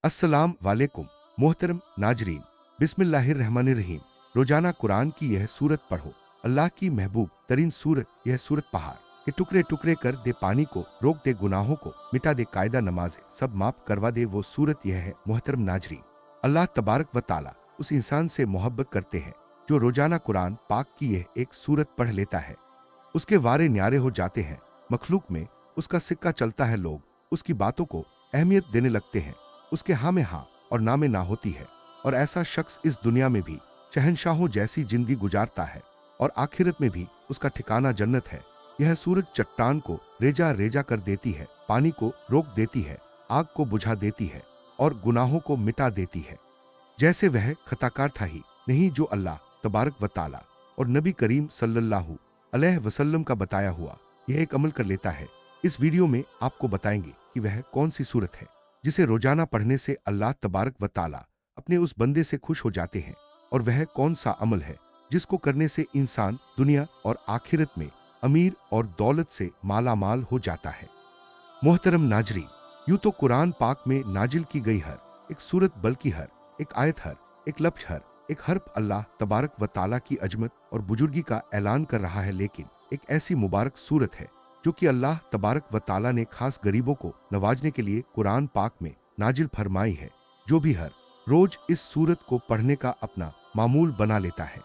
अस्सलाम वालेकुम मोहतरम नाजरीन, बिस्मिल्लाहिर्रहमानिर्रहीम। रोजाना कुरान की यह सूरत पढ़ो। अल्लाह की महबूब तरीन सूरत यह सूरत पहाड़ के टुकड़े टुकड़े कर दे, पानी को रोक दे, गुनाहों को मिटा दे, कायदा नमाज़े सब माफ करवा दे। वो सूरत यह है मोहतरम नाजरीन। अल्लाह तबारक व ताला उस इंसान से मोहब्बत करते हैं जो रोजाना कुरान पाक की यह एक सूरत पढ़ लेता है। उसके वारे न्यारे हो जाते हैं, मखलूक में उसका सिक्का चलता है, लोग उसकी बातों को अहमियत देने लगते हैं। उसके हाँ में हाँ और ना में ना होती है, और ऐसा शख्स इस दुनिया में भी शहंशाहों जैसी जिंदगी गुजारता है और आखिरत में भी उसका ठिकाना जन्नत है। यह सूरज चट्टान को रेजा रेजा कर देती है, पानी को रोक देती है, आग को बुझा देती है और गुनाहों को मिटा देती है। जैसे वह खताकार था ही नहीं, जो अल्लाह तबारक व ताला और नबी करीम सल्लल्लाहु अलैहि वसल्लम का बताया हुआ यह एक अमल कर लेता है। इस वीडियो में आपको बताएंगे कि वह कौन सी सूरत है जिसे रोजाना पढ़ने से अल्लाह तबारक व ताला अपने उस बंदे से खुश हो जाते हैं, और वह कौन सा अमल है जिसको करने से इंसान दुनिया और आखिरत में अमीर और दौलत से माला माल हो जाता है। मोहतरम नाजरी, यूं तो कुरान पाक में नाजिल की गई हर एक सूरत, बल्कि हर एक आयत, हर एक लफ्ज, हर एक हर्फ अल्लाह तबारक व ताला की अजमत और बुजुर्गी का ऐलान कर रहा है। लेकिन एक ऐसी मुबारक सूरत है जो कि अल्लाह तबारक व ताला ने खास गरीबों को नवाजने के लिए कुरान पाक में नाजिल फरमाई है। जो भी हर रोज इस सूरत को पढ़ने का अपना मामूल बना लेता है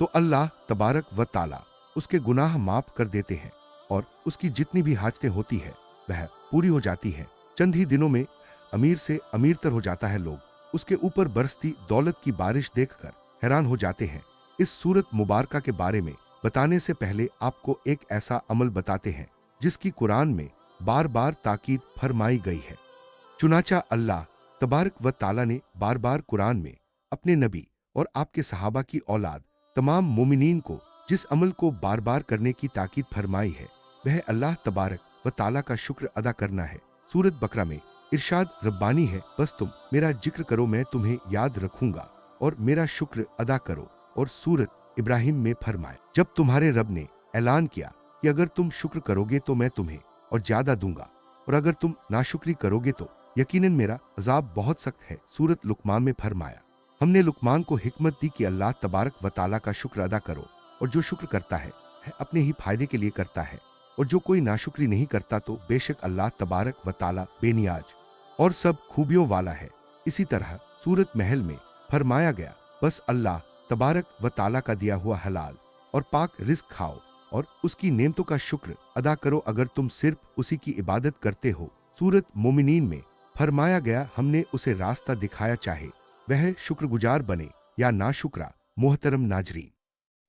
तो अल्लाह तबारक व ताला उसके गुनाह माफ कर देते हैं और उसकी जितनी भी हाजतें होती है वह पूरी हो जाती है। चंद ही दिनों में अमीर से अमीरतर हो जाता है। लोग उसके ऊपर बरसती दौलत की बारिश देखकर हैरान हो जाते हैं। इस सूरत मुबारका के बारे में बताने से पहले आपको एक ऐसा अमल बताते हैं जिसकी कुरान में बार बार ताकीद फरमाई गई है। चुनाचा अल्लाह तबारक व ताला ने बार बार कुरान में अपने नबी और आपके सहाबा की औलाद तमाम मोमिनीन को जिस अमल को बार बार करने की ताकीद फरमाई है वह अल्लाह तबारक व ताला का शुक्र अदा करना है। सूरत बकरा में इरशाद रब्बानी है, बस तुम मेरा जिक्र करो, मैं तुम्हें याद रखूंगा, और मेरा शुक्र अदा करो। और सूरत इब्राहिम में फरमाए, जब तुम्हारे रब ने ऐलान किया कि अगर तुम शुक्र करोगे तो मैं तुम्हें और ज्यादा दूंगा, और अगर तुम नाशुक्री करोगे तो यकीनन मेरा अजाब बहुत सख्त है। सूरत लुकमान में फरमाया, हमने लुकमान को हिकमत दी कि अल्लाह तबारक व ताला का शुक्र अदा करो, और जो शुक्र करता है अपने ही फायदे के लिए करता है, और जो कोई नाशुक्री नहीं करता तो बेशक अल्लाह तबारक व ताला बेनियाज और सब खूबियों वाला है। इसी तरह सूरत महल में फरमाया गया, बस अल्लाह तबारक व ताला का दिया हुआ हलाल और पाक रिस्क खाओ और उसकी नेमतों का शुक्र अदा करो अगर तुम सिर्फ उसी की इबादत करते हो। सूरत मोमिनीन में फरमाया गया, हमने उसे रास्ता दिखाया, चाहे वह शुक्रगुजार बने या नाशुक्रा। मोहतरम नाजरीन,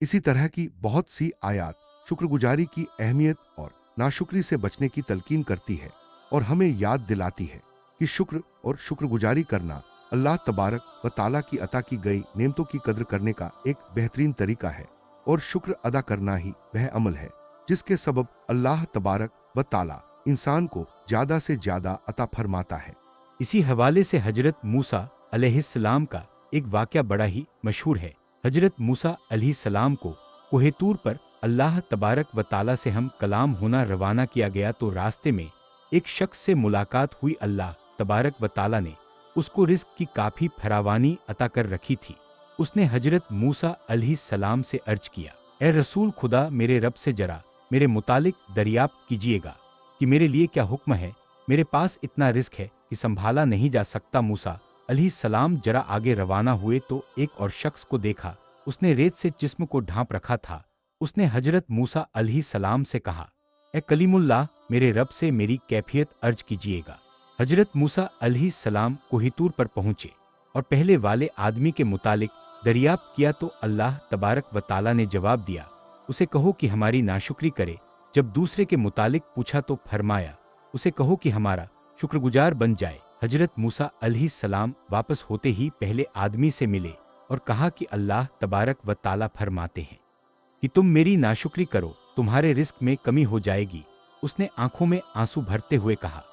इसी तरह की बहुत सी आयात शुक्रगुजारी की अहमियत और नाशुक्री से बचने की तलकीन करती है और हमें याद दिलाती है कि शुक्र और शुक्रगुजारी करना अल्लाह तबारक व ताला की अता की गई नेमतों की कद्र करने का एक बेहतरीन तरीका है, और शुक्र अदा करना ही वह अमल है जिसके सबब अल्लाह तबारक व ताला इंसान को ज्यादा से ज्यादा अता फरमाता है। इसी हवाले से हजरत मूसा अलैहिस्सलाम का एक वाक़या बड़ा ही मशहूर है। हजरत मूसा अलैहिस्सलाम को कोहे तूर पर अल्लाह तबारक व ताला से हम कलाम होना रवाना किया गया तो रास्ते में एक शख्स से मुलाकात हुई। अल्लाह तबारक व ताला ने उसको रिस्क की काफी फरावानी अता कर रखी थी। उसने हजरत मूसा अलैहिस्सलाम से अर्ज किया, ए रसूल खुदा, मेरे रब से जरा मेरे मुतालिक दरियाफ्त कीजिएगा कि मेरे लिए क्या हुक्म है। मेरे पास इतना रिस्क है कि संभाला नहीं जा सकता। मूसा अलैहिस्सलाम जरा आगे रवाना हुए तो एक और शख्स को देखा। उसने रेत से जिस्म को ढांप रखा था। उसने हजरत मूसा अलैहिस्सलाम से कहा, ए कलीमुल्लाह, मेरे रब से मेरी कैफियत अर्ज कीजिएगा। हजरत मूसा अलैहिस्सलाम कोहितूर पर पहुंचे और पहले वाले आदमी के मुतालिक दरियाफ्त किया तो अल्लाह तबारक व ताला ने जवाब दिया, उसे कहो कि हमारी नाशुक्री करे। जब दूसरे के मुतालिक पूछा तो फरमाया, उसे कहो कि हमारा शुक्रगुजार बन जाए। हजरत मूसा अलैहिस्सलाम वापस होते ही पहले आदमी से मिले और कहा कि अल्लाह तबारक व ताला फरमाते हैं कि तुम मेरी नाशुक्री करो, तुम्हारे रिस्क में कमी हो जाएगी। उसने आंखों में आंसू भरते हुए कहा,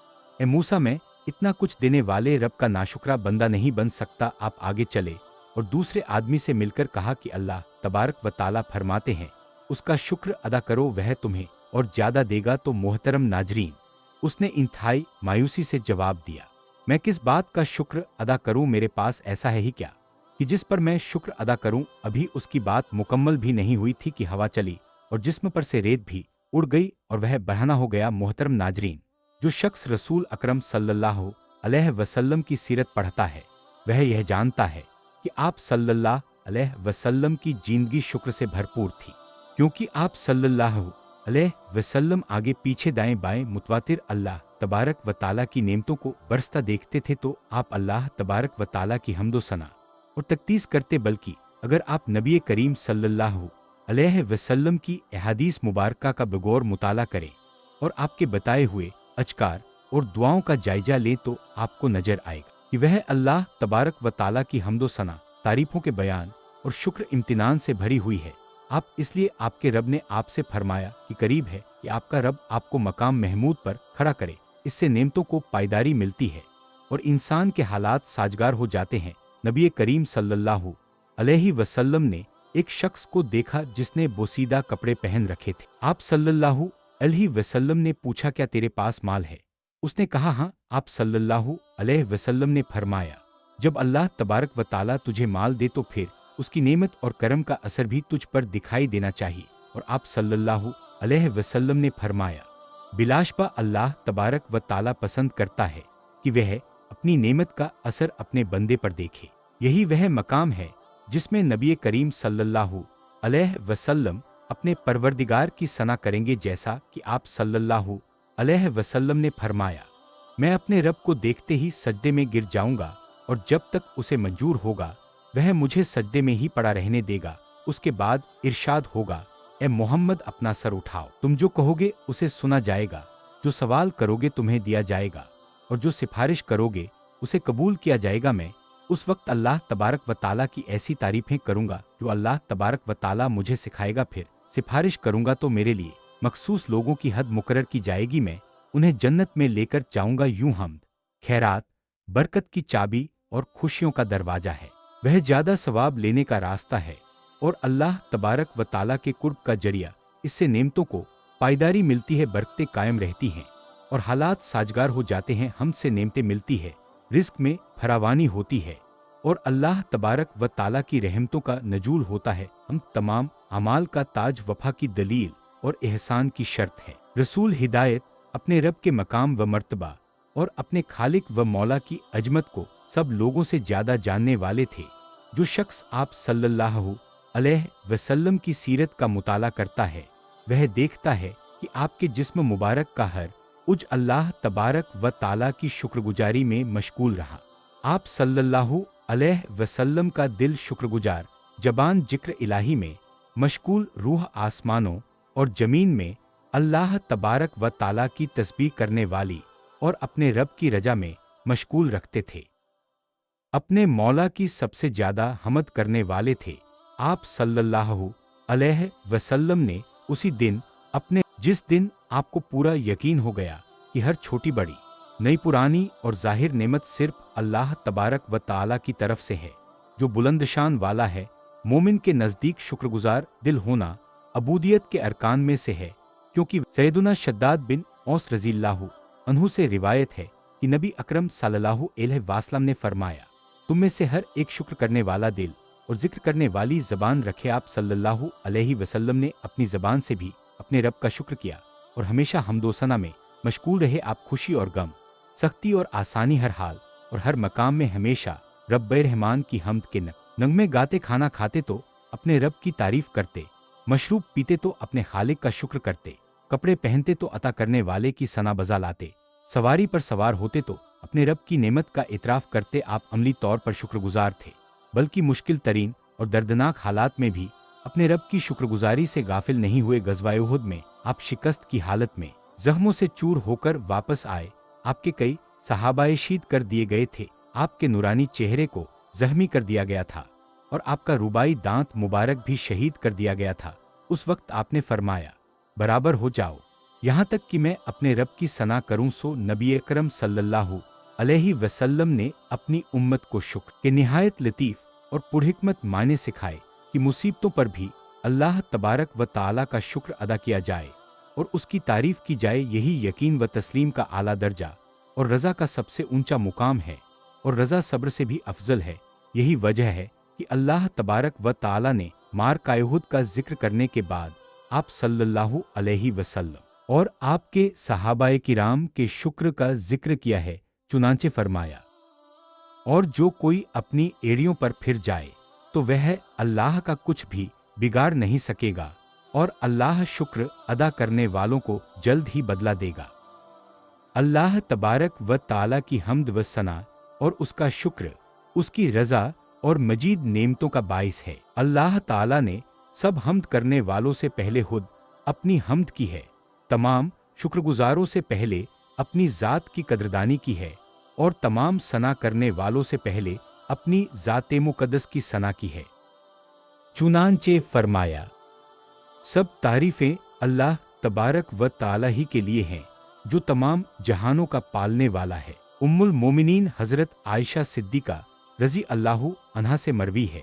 ए मूसा, मैं इतना कुछ देने वाले रब का नाशुक्रा बंदा नहीं बन सकता, आप आगे चले। और दूसरे आदमी से मिलकर कहा कि अल्लाह तबारक व ताला फरमाते हैं, उसका शुक्र अदा करो, वह तुम्हें और ज्यादा देगा। तो मोहतरम नाजरीन, उसने इंतहाई मायूसी से जवाब दिया, मैं किस बात का शुक्र अदा करूं? मेरे पास ऐसा है ही क्या कि जिस पर मैं शुक्र अदा करूं? अभी उसकी बात मुकम्मल भी नहीं हुई थी कि हवा चली और जिस्म पर से रेत भी उड़ गई और वह बहाना हो गया। मोहतरम नाजरीन, जो शख्स रसूल अकरम सल्लल्लाहु अलैहि वसल्लम की सीरत पढ़ता है वह यह जानता है कि आप सल्लल्लाहु अलैहि वसल्लम की जिंदगी शुक्र से भरपूर थी, क्योंकि आप सल्लल्लाहु अलैहि वसल्लम आगे पीछे दाएं बाएं मुतवातिर अल्लाह तबारक व ताला की नेमतों को बरसता देखते थे, तो आप अल्लाह तबारक व ताला की हम्दो सना और तकदीस करते। बल्कि अगर आप नबी करीम सल्लल्लाहु अलैहि वसल्लम की अहादीस मुबारका का बगौर मुताला करें और आपके बताए हुए अजकार और दुआओं का जायजा लें तो आपको नजर आएगा कि वह अल्लाह तबारक व ताला की हम्दो सना, तारीफों के बयान और शुक्र इम्तिनान से भरी हुई है। आप इसलिए आपके रब ने आपसे फरमाया कि करीब है कि आपका रब आपको मकाम महमूद पर खड़ा करे। इससे नेमतों को पायदारी मिलती है और इंसान के हालात साजगार हो जाते हैं। नबी करीम सल्लल्लाहु अलैहि वसल्लम ने एक शख्स को देखा जिसने बोसीदा कपड़े पहन रखे थे। आप सल्लल्लाहु अलैहि वसल्लम ने पूछा, क्या तेरे पास माल है? उसने कहा, हाँ। आप सल्लल्लाहु अलैहि वसल्लम ने फरमाया, जब अल्लाह तबारक व ताला तुझे माल दे तो फिर उसकी नेमत और करम का असर भी तुझ पर दिखाई देना चाहिए। और आप सल्लल्लाहु अलैहि वसल्लम ने फरमाया, बिलाशबा अल्लाह तबारक व ताला पसंद करता है कि वह अपनी नेमत का असर अपने बंदे पर देखे। यही वह मकाम है जिसमें नबी करीम सल्लल्लाहु अलैहि वसल्लम अपने परवरदिगार की सना करेंगे, जैसा कि आप सल्लल्लाहु अलैहि वसल्लम ने फरमाया, मैं अपने रब को देखते ही सजदे में गिर जाऊंगा और जब तक उसे मंजूर होगा वह मुझे सजदे में ही पड़ा रहने देगा। उसके बाद इरशाद होगा, ए मोहम्मद अपना सर उठाओ, तुम जो कहोगे उसे सुना जाएगा, जो सवाल करोगे तुम्हें दिया जाएगा और जो सिफारिश करोगे उसे कबूल किया जाएगा। मैं उस वक्त अल्लाह तबारक व ताला की ऐसी तारीफें करूंगा जो अल्लाह तबारक व ताला मुझे सिखाएगा। फिर सिफारिश करूंगा तो मेरे लिए मखसूस लोगों की हद मुकर्रर की जाएगी। मैं उन्हें जन्नत में लेकर जाऊंगा। यूं हम्द, खैरात, बरकत की चाबी और खुशियों का दरवाजा है। वह ज्यादा सवाब लेने का रास्ता है और अल्लाह तबारक व ताला के कुर्ब का जरिया। इससे नेमतों को पायदारी मिलती है, बरकतें कायम रहती हैं और हालात साजगार हो जाते हैं। हमसे नेमतें मिलती है, रिस्क में फरावानी होती है और अल्लाह तबारक व ताला की रहमतों का नजूल होता है। हम तमाम अमाल का ताज, वफा की दलील और एहसान की शर्त है। रसूल हिदायत, अपने रब के मकाम व मर्तबा और अपने खालिक व मौला की अजमत को सब लोगों से ज्यादा जानने वाले थे। जो शख्स आप सल्लल्लाहु अलैहि वसल्लम की सीरत का मुताला करता है वह देखता है कि आपके जिस्म मुबारक का हर उज अल्लाह तबारक व ताला की शुक्रगुजारी में मशगूल रहा। आप सल्लल्लाहु अलैहि वसल्लम का दिल शुक्रगुजार, जबान जिक्र इलाही में मशगूल, रूह आसमानों और जमीन में अल्लाह तबारक व ताला की तस्बीह करने वाली और अपने रब की रजा में मशगूल रखते थे। अपने मौला की सबसे ज्यादा हमद करने वाले थे। आप सल्लल्लाहु अलैहि वसल्लम ने उसी दिन जिस दिन आपको पूरा यकीन हो गया कि हर छोटी बड़ी, नई पुरानी और जाहिर नेमत सिर्फ अल्लाह तबारक व ताला की तरफ से है, जो बुलंदशान वाला है। मोमिन के नजदीक शुक्रगुजार दिल होना अबूदियत के अरकान में से है, क्योंकि सैयदुना शद्दाद बिन औस रज़ियल्लाहु अन्हु से रिवायत है कि नबी अकरम सल्लल्लाहु अलैहि वसल्लम ने फरमाया, तुम में से हर एक शुक्र करने वाला दिल और जिक्र करने वाली जबान रखे। आप सल्लल्लाहु अलैहि वसल्लम ने अपनी जबान से भी अपने रब का शुक्र किया और हमेशा हमदोसना में मशगूल रहे। आप खुशी और गम, सख्ती और आसानी, हर हाल और हर मकाम में हमेशा रब्बे रहमान की हम्द के नगमे गाते। खाना खाते तो अपने रब की तारीफ करते, मशरूब पीते तो अपने खालिक का शुक्र करते, कपड़े पहनते तो अता करने वाले की सना बजा लाते, सवारी पर सवार होते तो अपने रब की नेमत का इतराफ करते। आप अमली तौर पर शुक्रगुजार थे, बल्कि मुश्किल तरीन और दर्दनाक हालात में भी अपने रब की शुक्रगुजारी से गाफिल नहीं हुए। गज़वाए उहुद में आप शिकस्त की हालत में जख्मों से चूर होकर वापस आए। आपके कई सहाबाए शहीद कर दिए गए थे। आपके नूरानी चेहरे को जख्मी कर दिया गया था और आपका रुबाई दांत मुबारक भी शहीद कर दिया गया था। उस वक्त आपने फरमाया, बराबर हो जाओ यहाँ तक कि मैं अपने रब की सना करूं। सो नबी अकरम सल्लल्लाहु अलैहि वसल्लम ने अपनी उम्मत को शुक्र के निहायत लतीफ और पुरहिकमत मायने सिखाए कि मुसीबतों पर भी अल्लाह तबारक व ताला का शुक्र अदा किया जाए और उसकी तारीफ की जाए। यही यकीन व तस्लीम का आला दर्जा और रज़ा का सबसे ऊंचा मुकाम है और रज़ा सब्र से भी अफजल है। यही वजह है कि अल्लाह तबारक व ताला ने मारकाए उहुद का जिक्र करने के बाद आप सल्लल्लाहु अलैहि वसल्लम और आपके सहाबाए किराम के शुक्र का जिक्र किया है। चुनांचे फरमाया, और जो कोई अपनी एड़ियों पर फिर जाए तो वह अल्लाह का कुछ भी बिगाड़ नहीं सकेगा और अल्लाह शुक्र अदा करने वालों को जल्द ही बदला देगा। अल्लाह तबारक व ताला की हम्द व सना और उसका शुक्र उसकी रज़ा और मजीद नेमतों का बाइस है। अल्लाह ताला ने सब हम्द करने वालों से पहले खुद अपनी हम्द की है, तमाम शुक्रगुजारों से पहले अपनी ज़ात की कदरदानी की है और तमाम सना करने वालों से पहले अपनी ज़ाते मुकद्दस की सना की है। चुनांचे फरमाया, सब तारीफें अल्लाह तबारक व ताला ही के लिए हैं जो तमाम जहानों का पालने वाला है। उम्मुल मोमिनीन हजरत आयशा सिद्दीका रजी अल्लाहु अन्हा से मरवी है,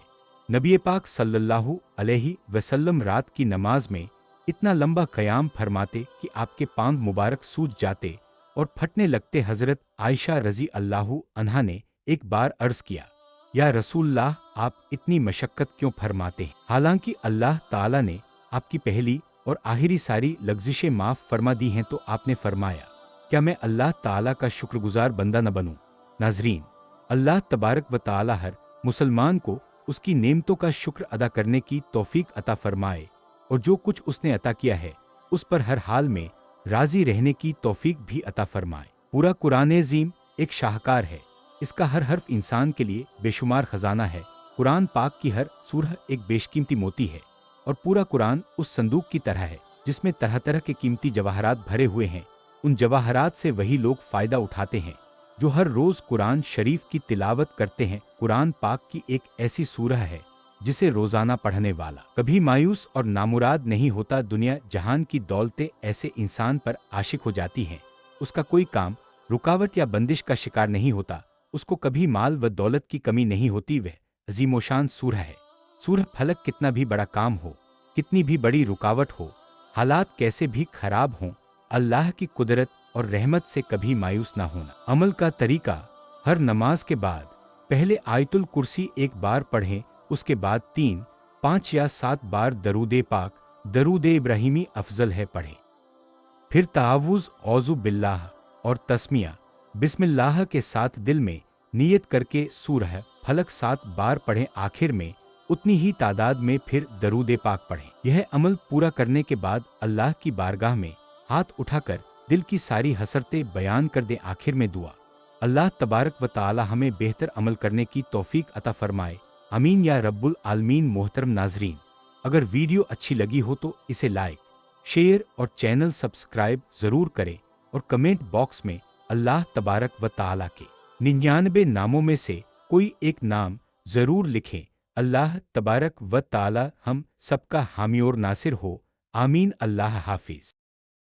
नबी पाक सल्लल्लाहु अलैहि वसल्लम रात की नमाज में इतना लंबा क़याम फरमाते कि आपके पांव मुबारक सूज जाते और फटने लगते। हजरत आयशा रजी अल्लाहु अन्हा ने एक बार अर्ज किया, या रसूलल्लाह, आप इतनी मशक्कत क्यों फरमाते हैं? हालांकि अल्लाह ताला ने आपकी पहली और आखिरी सारी लग्जिशें माफ फरमा दी हैं। तो आपने फरमाया, क्या मैं अल्लाह ताला का शुक्रगुजार बंदा न बनूं? नाजरीन, अल्लाह तबारक व ताला हर मुसलमान को उसकी नेमतों का शुक्र अदा करने की तौफीक अता फरमाए और जो कुछ उसने अता किया है उस पर हर हाल में राजी रहने की तौफीक भी अता फरमाए। पूरा कुरान अज़ीम एक शाहकार है, इसका हर हर्फ इंसान के लिए बेशुमार खजाना है। कुरान पाक की हर सूरह एक बेशकीमती मोती है और पूरा कुरान उस संदूक की तरह है जिसमें तरह तरह के कीमती जवाहरात भरे हुए हैं। उन जवाहरात से वही लोग फायदा उठाते हैं जो हर रोज कुरान शरीफ की तिलावत करते हैं। कुरान पाक की एक ऐसी सूरह है जिसे रोजाना पढ़ने वाला कभी मायूस और नामुराद नहीं होता। दुनिया जहान की दौलतें ऐसे इंसान पर आशिक हो जाती हैं, उसका कोई काम रुकावट या बंदिश का शिकार नहीं होता, उसको कभी माल व दौलत की कमी नहीं होती। वह अजीमोशान सूरह है। सूरह फलक कितना भी बड़ा काम हो, कितनी भी बड़ी रुकावट हो, हालात कैसे भी खराब हों, अल्लाह की कुदरत और रहमत से कभी मायूस ना होना। अमल का तरीका, हर नमाज के बाद पहले आयतुल कुर्सी एक बार पढ़ें, उसके बाद 3, 5 या 7 बार दरूदे पाक, दरूदे इब्राहिमी अफजल है पढ़ें। फिर तावुज़ औज़ु बिल्लाह और तस्मिया बिस्मिल्लाह के साथ दिल में नियत करके सूरह फलक 7 बार पढ़ें। आखिर में उतनी ही तादाद में फिर दरूदे पाक पढ़ें। यह अमल पूरा करने के बाद अल्लाह की बारगाह में हाथ उठाकर दिल की सारी हसरतें बयान कर दें। आखिर में दुआ, अल्लाह तबारक व ताला हमें बेहतर अमल करने की तौफीक अता फरमाए, आमीन या रब्बुल आलमीन। मोहतरम नाजरीन, अगर वीडियो अच्छी लगी हो तो इसे लाइक, शेयर और चैनल सब्सक्राइब जरूर करें और कमेंट बॉक्स में अल्लाह तबारक व ताला के 99 नामों में से कोई एक नाम जरूर लिखें। अल्लाह तबारक व ताला हम सबका हामी और नासिर हो, आमीन। अल्लाह हाफिज।